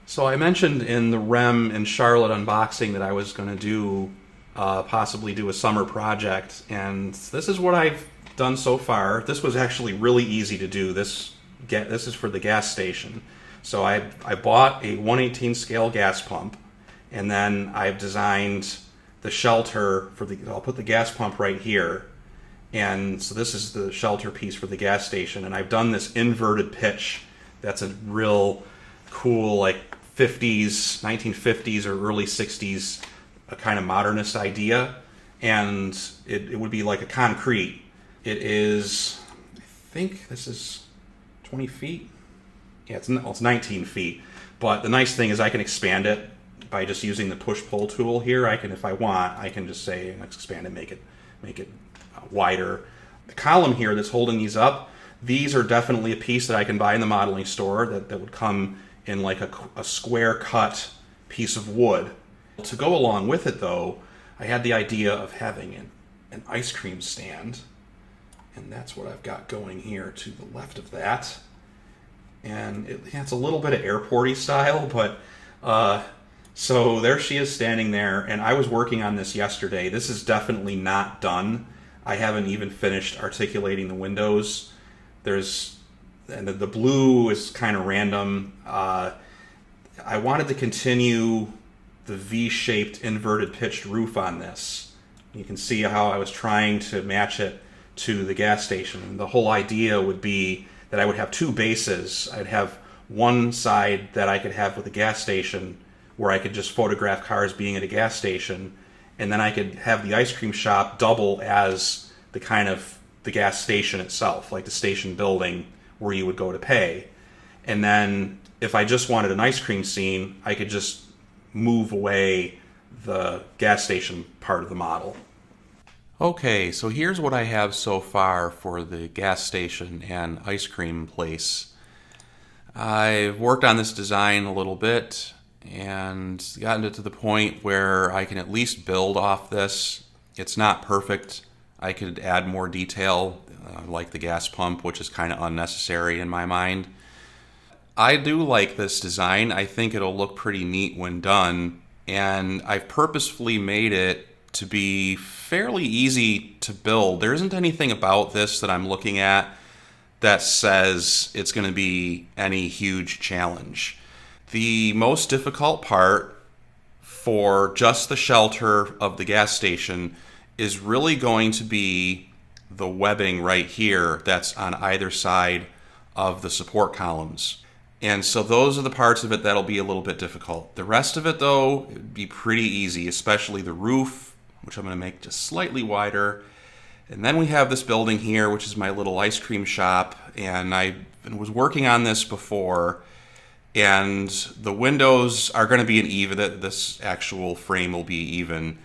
So I mentioned in the Rem and Charlotte unboxing that I was going to do possibly do a summer project, and this is what I've done so far. This was actually really easy to do. This is for the gas station. So I bought a 1/18 scale gas pump, and then I've designed the shelter for the. I'll put the gas pump right here, and so this is the shelter piece for the gas station, and I've done this inverted pitch. That's a real cool, like 1950s or early 60s, a kind of modernist idea, and it would be like a concrete. It is, I think this is 20 feet. Yeah, it's 19 feet. But the nice thing is I can expand it by just using the push-pull tool here. I can, if I want, I can just say let's expand it, make it wider. The column here that's holding these up, these are definitely a piece that I can buy in the modeling store that would come in like a square cut piece of wood. To go along with it though, I had the idea of having an ice cream stand, and that's what I've got going here to the left of that. And it's a little bit of airporty style, but so there she is standing there, and I was working on this yesterday. This is definitely not done. I haven't even finished articulating the windows. And the blue is kind of random. I wanted to continue the V-shaped inverted pitched roof on this. You can see how I was trying to match it to the gas station. And the whole idea would be that I would have two bases. I'd have one side that I could have with the gas station where I could just photograph cars being at a gas station, and then I could have the ice cream shop double as the gas station itself, like the station building where you would go to pay. And then if I just wanted an ice cream scene, I could just move away the gas station part of the model. Okay, so here's what I have so far for the gas station and ice cream place. I've worked on this design a little bit and gotten it to the point where I can at least build off this. It's not perfect. I could add more detail, like the gas pump, which is kind of unnecessary in my mind. I do like this design. I think it'll look pretty neat when done, and I've purposefully made it to be fairly easy to build. There isn't anything about this that I'm looking at that says it's going to be any huge challenge. The most difficult part for just the shelter of the gas station is really going to be the webbing right here that's on either side of the support columns. And so those are the parts of it that'll be a little bit difficult. The rest of it, though, would be pretty easy, especially the roof, which I'm going to make just slightly wider. And then we have this building here, which is my little ice cream shop. And I was working on this before, and the windows are going to be an even. This actual frame will be even.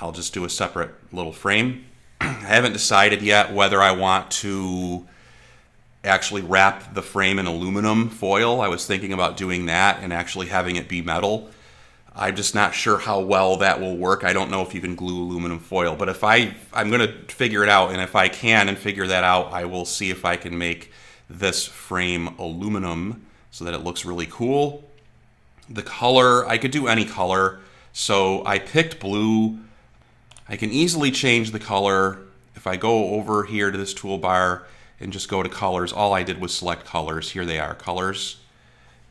I'll just do a separate little frame. I haven't decided yet whether I want to actually wrap the frame in aluminum foil. I was thinking about doing that and actually having it be metal. I'm just not sure how well that will work. I don't know if you can glue aluminum foil, but if I'm going to figure it out, and if I can and figure that out, I will see if I can make this frame aluminum so that it looks really cool. The color, I could do any color, so I picked blue. I can easily change the color. If I go over here to this toolbar and just go to colors, all I did was select colors. Here they are, colors.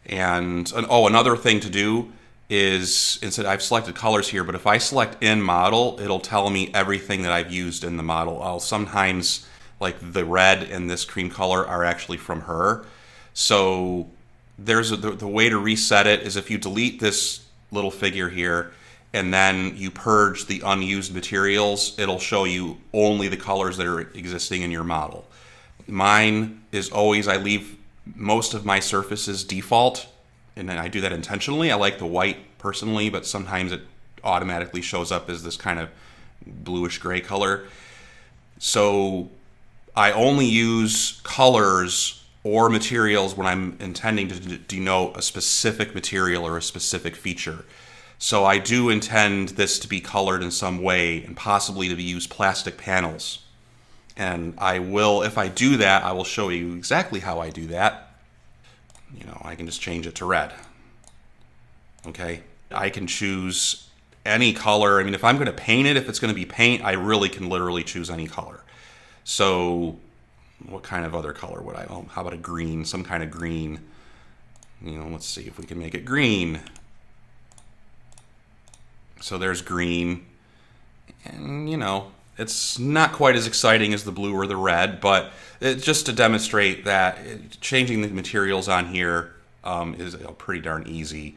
And another thing to do is, instead I've selected colors here, but if I select in model, it'll tell me everything that I've used in the model. I'll sometimes, like the red and this cream color are actually from her. So the way to reset it is if you delete this little figure here, and then you purge the unused materials, it'll show you only the colors that are existing in your model. Mine is always, I leave most of my surfaces default, and then I do that intentionally. I like the white personally, but sometimes it automatically shows up as this kind of bluish gray color. So I only use colors or materials when I'm intending to denote a specific material or a specific feature. So I do intend this to be colored in some way, and possibly to use plastic panels. And I will, if I do that, I will show you exactly how I do that. I can just change it to red. Okay, I can choose any color. I mean, if I'm going to paint it, if it's going to be paint, I really can literally choose any color. So what kind of other color would I? Oh, how about a green? Some kind of green. You know, let's see if we can make it green. So there's green. And, you know, it's not quite as exciting as the blue or the red, but just to demonstrate that changing the materials on here is pretty darn easy.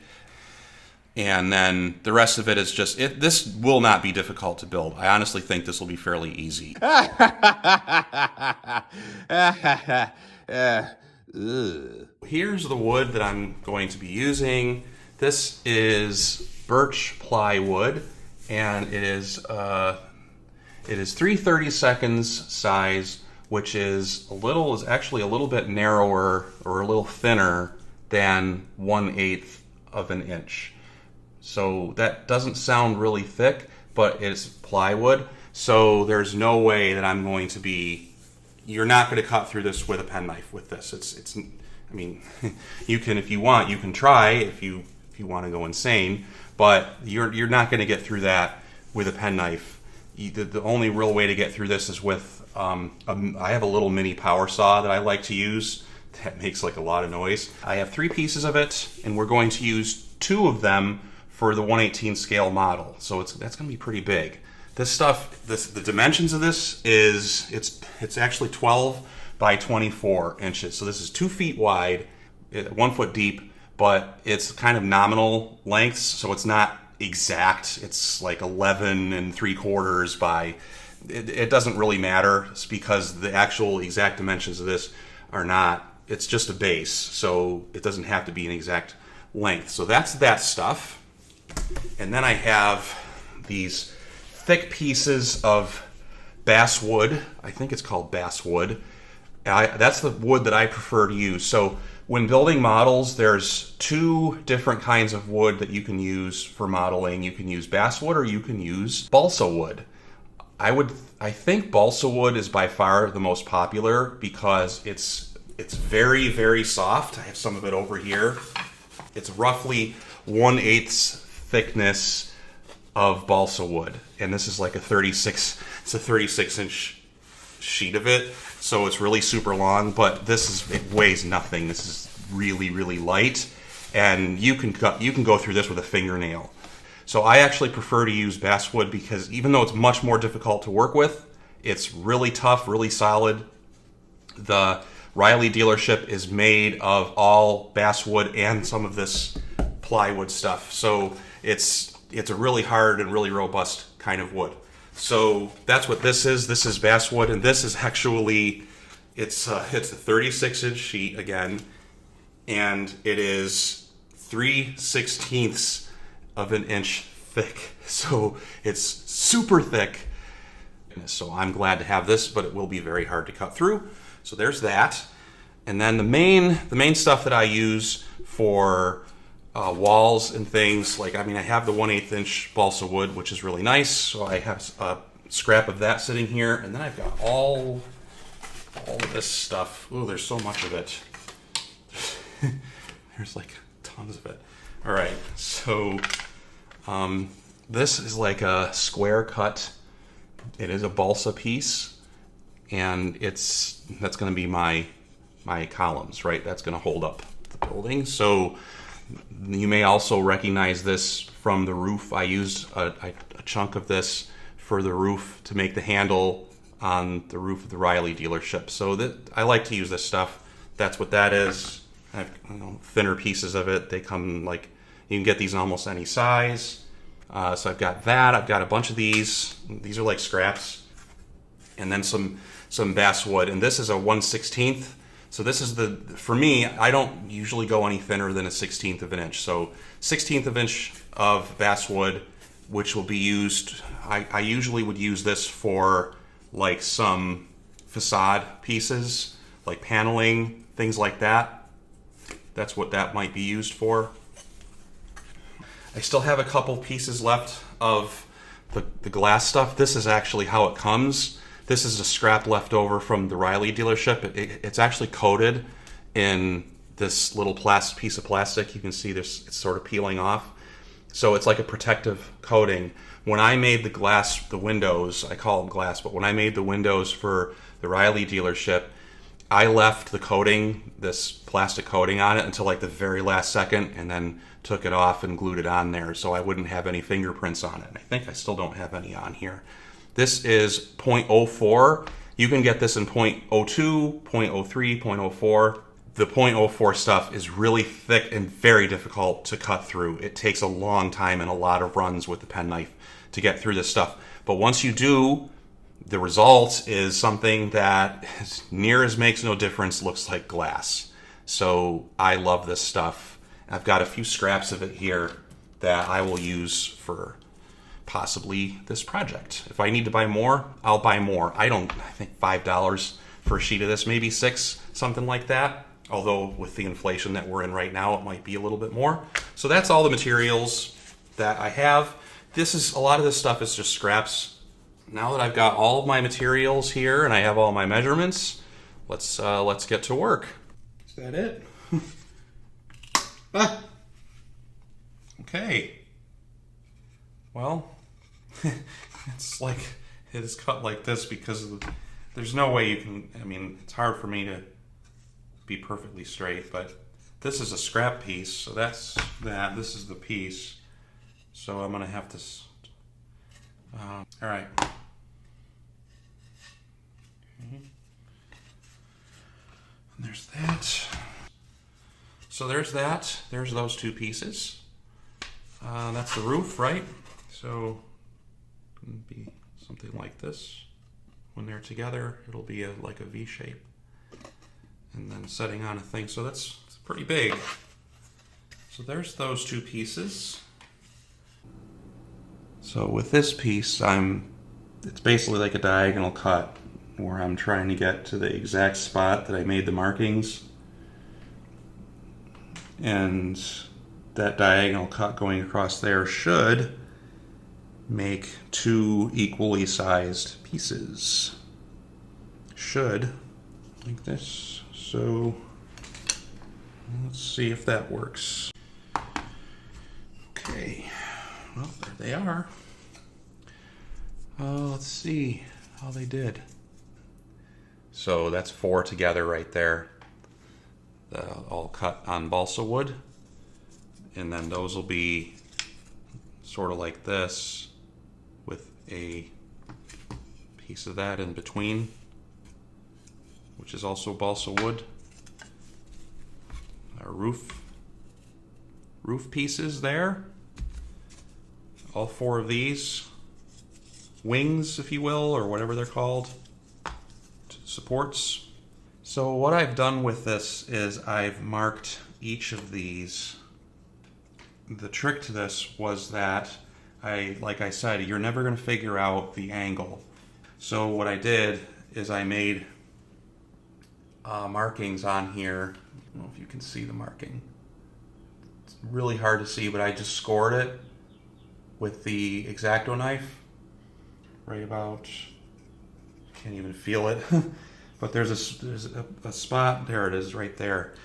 And then the rest of it is just, this will not be difficult to build. I honestly think this will be fairly easy. Here's the wood that I'm going to be using. This is birch plywood, and it is 3/32 size, which is actually a little bit narrower or a little thinner than 1/8 of an inch. So that doesn't sound really thick, but it's plywood. So there's no way that I'm going to be, you're not going to cut through this with a penknife with this. It's I mean, you can, if you want, you can try if you want to go insane, but you're not going to get through that with a penknife. The only real way to get through this is with, I have a little mini power saw that I like to use that makes like a lot of noise. I have 3 pieces of it, and we're going to use 2 of them for the 1/18 scale model. So that's going to be pretty big. This stuff, the dimensions of this is, it's actually 12 by 24 inches. So this is 2 feet wide, 1 foot deep, but it's kind of nominal lengths. So it's not exact. It's like 11 3/4 by, it doesn't really matter because the actual exact dimensions of this are not, it's just a base. So it doesn't have to be an exact length. So that's that stuff. And then I have these thick pieces of basswood. I think it's called basswood. That's the wood that I prefer to use. So when building models, there's 2 different kinds of wood that you can use for modeling. You can use basswood or you can use balsa wood. I think balsa wood is by far the most popular because it's very, very soft. I have some of it over here. It's roughly 1/8 thickness of balsa wood, and this is like a 36-inch sheet of it, so it's really super long, but it weighs nothing. This is really, really light, and you can go through this with a fingernail. So I actually prefer to use basswood because even though it's much more difficult to work with, it's really tough, really solid. The Riley dealership is made of all basswood and some of this plywood stuff, so it's a really hard and really robust kind of wood. So that's what this is. This is basswood, and this is actually, it's a 36-inch sheet again, and it is 3/16 of an inch thick. So it's super thick. So I'm glad to have this, but it will be very hard to cut through. So there's that. And then the main stuff that I use for walls and things, like, I have the 1/8 inch balsa wood, which is really nice. So I have a scrap of that sitting here, and then I've got all of this stuff. Ooh, there's so much of it. There's like tons of it. All right, so this is like a square cut. It is a balsa piece, and that's going to be my columns, right? That's going to hold up the building. So you may also recognize this from the roof. I used a chunk of this for the roof to make the handle on the roof of the Riley dealership. So I like to use this stuff. That's what that is. I have thinner pieces of it. They come like, you can get these in almost any size. So I've got that. I've got a bunch of these. These are like scraps. And then some basswood. And this is a 1/16. So this is for me, I don't usually go any thinner than a 1/16 of an inch. So 1/16 of an inch of basswood, which will be used, I usually would use this for like some facade pieces, like paneling, things like that. That's what that might be used for. I still have a couple pieces left of the glass stuff. This is actually how it comes. This is a scrap left over from the Riley dealership. It's actually coated in this little piece of plastic. You can see this, it's sort of peeling off. So it's like a protective coating. When I made the windows, I call them glass, but when I made the windows for the Riley dealership, I left the coating, this plastic coating on it until like the very last second, and then took it off and glued it on there so I wouldn't have any fingerprints on it. I think I still don't have any on here. This is 0.04. You can get this in 0.02, 0.03, 0.04. The 0.04 stuff is really thick and very difficult to cut through. It takes a long time and a lot of runs with the penknife to get through this stuff. But once you do, the result is something that, as near as makes no difference, looks like glass. So I love this stuff. I've got a few scraps of it here that I will use for possibly this project. If I need to buy more, I'll buy more. I think $5 for a sheet of this, maybe $6, something like that. Although with the inflation that we're in right now, it might be a little bit more. So that's all the materials that I have. A lot of this stuff is just scraps. Now that I've got all of my materials here and I have all my measurements, let's get to work. Is that it? Okay. Well, it's like it is cut like this because there's no way you can. I mean, it's hard for me to be perfectly straight, but this is a scrap piece, so that's that. This is the piece, so I'm gonna have to. All right. Okay. And there's that. So there's that. There's those two pieces. That's the roof, right? So it'll be something like this. When they're together, it'll be like a V shape. And then setting on a thing. So it's pretty big. So there's those two pieces. So with this piece, it's basically like a diagonal cut where I'm trying to get to the exact spot that I made the markings. And that diagonal cut going across there should make two equally sized pieces. Should, like this. So let's see if that works. Okay, well, there they are. Let's see how they did. So that's 4 together right there. All cut on balsa wood. And then those will be sort of like this with a piece of that in between, which is also balsa wood. Our roof pieces there. All 4 of these wings, if you will, or whatever they're called, supports. So what I've done with this is I've marked each of these. The trick to this was that like I said, you're never going to figure out the angle. So what I did is I made markings on here. I don't know if you can see the marking. It's really hard to see, but I just scored it with the X-Acto knife. Right about, can't even feel it. But there's a spot, there it is, right there.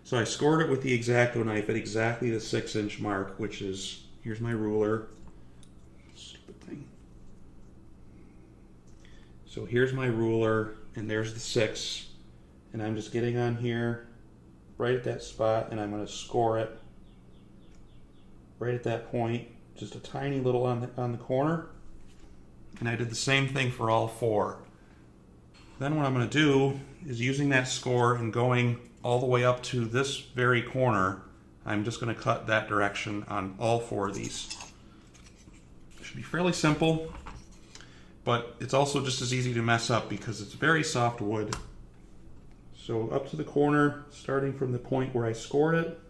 So I scored it with the X-Acto knife at exactly the 6-inch mark, which is, here's my ruler. Stupid thing. So here's my ruler, and there's the 6. And I'm just getting on here, right at that spot, and I'm going to score it right at that point, just a tiny little on the corner. And I did the same thing for all 4. Then what I'm going to do is using that score and going all the way up to this very corner, I'm just going to cut that direction on all 4 of these. It should be fairly simple, but it's also just as easy to mess up because it's very soft wood. So up to the corner, starting from the point where I scored it.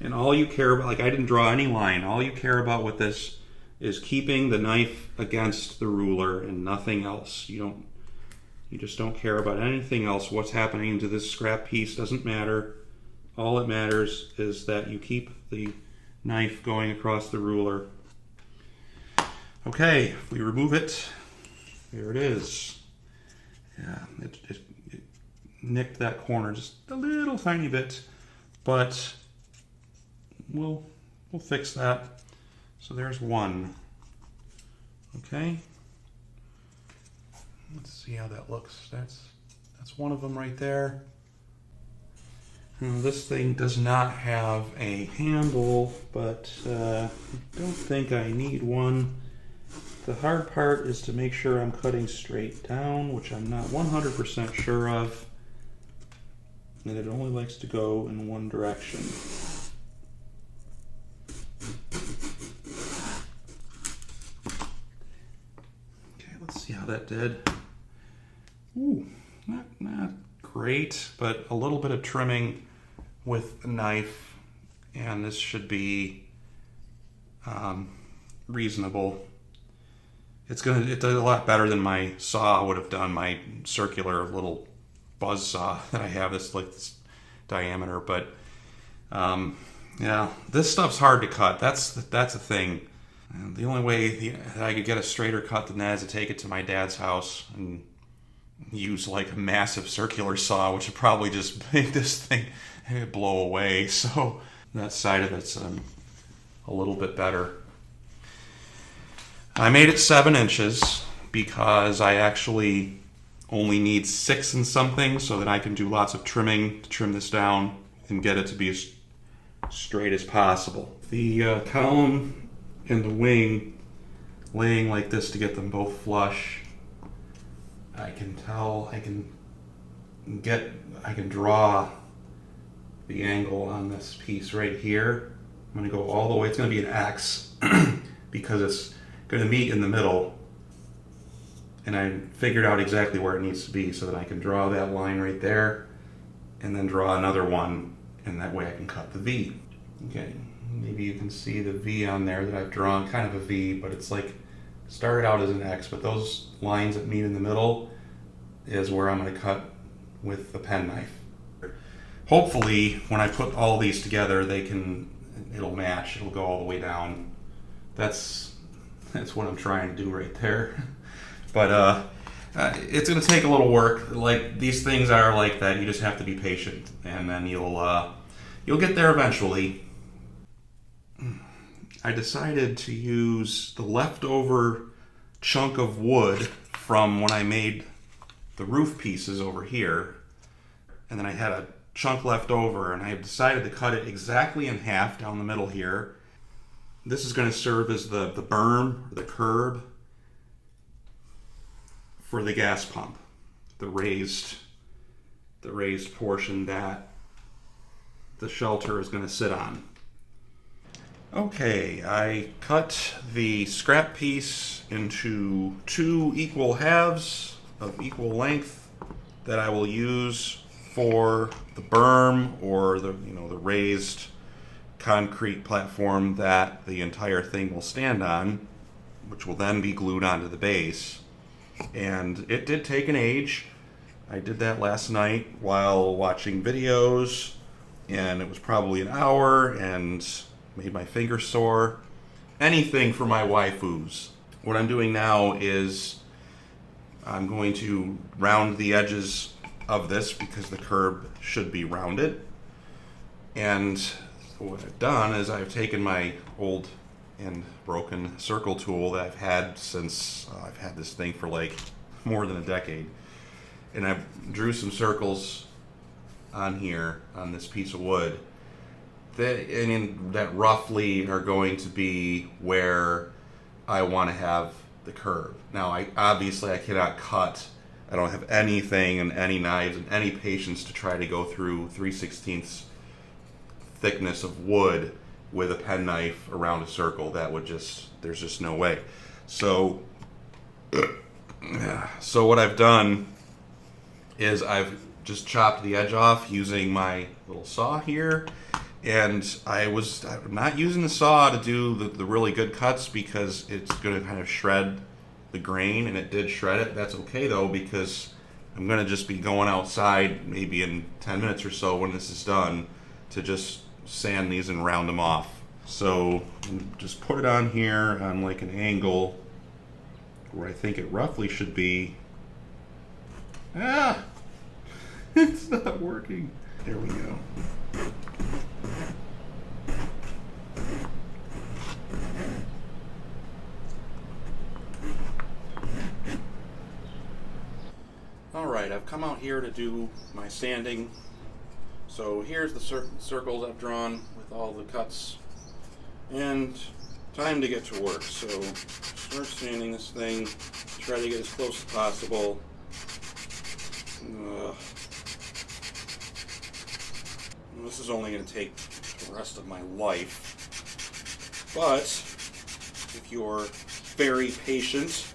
And all you care about, like I didn't draw any line, all you care about with this is keeping the knife against the ruler and nothing else. You just don't care about anything else. What's happening to this scrap piece doesn't matter. All that matters is that you keep the knife going across the ruler. Okay, if we remove it, there it is. Yeah, nicked that corner just a little tiny bit, but we'll fix that. So there's one. Okay. Let's see how that looks. That's one of them right there. Now, this thing does not have a handle, but I don't think I need one. The hard part is to make sure I'm cutting straight down, which I'm not 100% sure of. And it only likes to go in one direction. Okay, let's see how that did. Ooh, not great, but a little bit of trimming with a knife, and this should be reasonable. It does a lot better than my saw would have done, my circular little buzz saw that I have. This like this diameter, but yeah, this stuff's hard to cut. That's a thing. And the only way that I could get a straighter cut than that is to take it to my dad's house and use like a massive circular saw, which would probably just make this thing blow away. So that side of it's a little bit better. I made it 7 inches because I actually only need 6 and something, so that I can do lots of trimming to trim this down and get it to be as straight as possible. The column and the wing laying like this to get them both flush, I can tell, I can draw the angle on this piece right here. I'm going to go all the way, it's going to be an X because it's going to meet in the middle, and I figured out exactly where it needs to be so that I can draw that line right there and then draw another one, and that way I can cut the V. Okay, maybe you can see the V on there that I've drawn, kind of a V, but it's like started out as an X, but those lines that meet in the middle is where I'm going to cut with the pen knife. Hopefully when I put all these together it'll match, it'll go all the way down. That's what I'm trying to do right there. But it's going to take a little work. Like, these things are like that. You just have to be patient, and then you'll get there eventually. I decided to use the leftover chunk of wood from when I made the roof pieces over here, and then I had a chunk left over, and I decided to cut it exactly in half down the middle here. This is going to serve as the berm, or the curb, for the gas pump, the raised portion that the shelter is going to sit on. Okay, I cut the scrap piece into 2 equal halves of equal length that I will use for the berm, or the raised concrete platform that the entire thing will stand on, which will then be glued onto the base. And it did take an age. I did that last night while watching videos, and it was probably an hour and made my finger sore. Anything for my waifus. What I'm doing now is I'm going to round the edges of this because the curb should be rounded. And what I've done is I've taken my old and broken circle tool that I've had since I've had this thing for like more than a decade, and I drew some circles on here on this piece of wood that roughly are going to be where I want to have the curve. Now I cannot cut. I don't have anything and any knives and any patience to try to go through 3/16 thickness of wood with a pen knife around a circle. There's just no way. So what I've done is I've just chopped the edge off using my little saw here, and I'm not using the saw to do the really good cuts because it's going to kind of shred the grain, and it did shred it. That's okay though, because I'm going to just be going outside maybe in 10 minutes or so when this is done to just sand these and round them off. So just put it on here on like an angle where I think it roughly should be. It's not working. There we go. Alright, I've come out here to do my sanding. So here's the circles I've drawn with all the cuts. And time to get to work. So start sanding this thing. Try to get as close as possible. This is only going to take the rest of my life. But if you're very patient,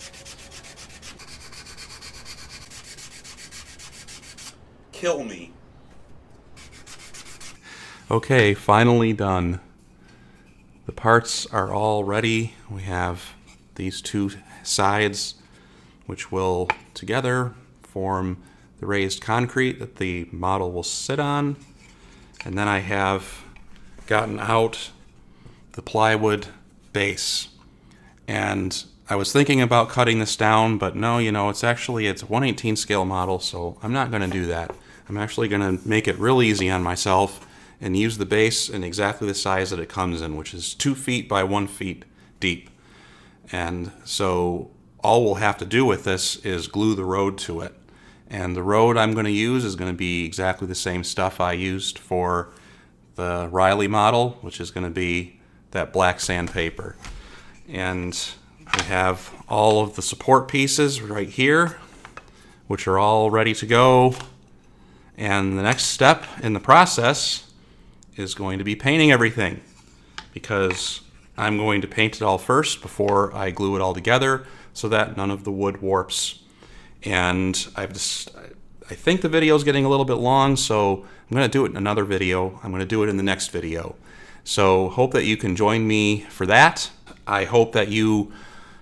kill me. Okay, finally done. The parts are all ready. We have these two sides, which will together form the raised concrete that the model will sit on. And then I have gotten out the plywood base. And I was thinking about cutting this down, but no, it's a 1/18 scale model, so I'm not going to do that. I'm actually going to make it real easy on myself and use the base in exactly the size that it comes in, which is 2 feet by 1 feet deep. And so all we'll have to do with this is glue the road to it. And the road I'm going to use is going to be exactly the same stuff I used for the Riley model, which is going to be that black sandpaper. And we have all of the support pieces right here, which are all ready to go. And the next step in the process is going to be painting everything, because I'm going to paint it all first before I glue it all together so that none of the wood warps. And I think the video is getting a little bit long, so I'm going to do it in another video. I'm going to do it in the next video. So hope that you can join me for that. I hope that you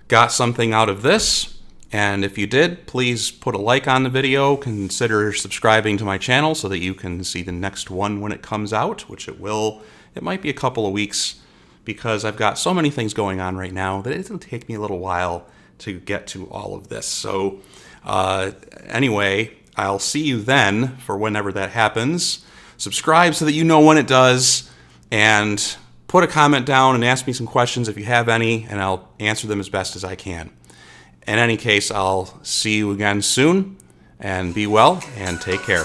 got something out of this. And if you did, please put a like on the video. Consider subscribing to my channel so that you can see the next one when it comes out, which it will. It might be a couple of weeks because I've got so many things going on right now that it'll take me a little while to get to all of this. So anyway, I'll see you then for whenever that happens. Subscribe so that you know when it does, and put a comment down and ask me some questions if you have any, and I'll answer them as best as I can. In any case, I'll see you again soon, and be well, and take care.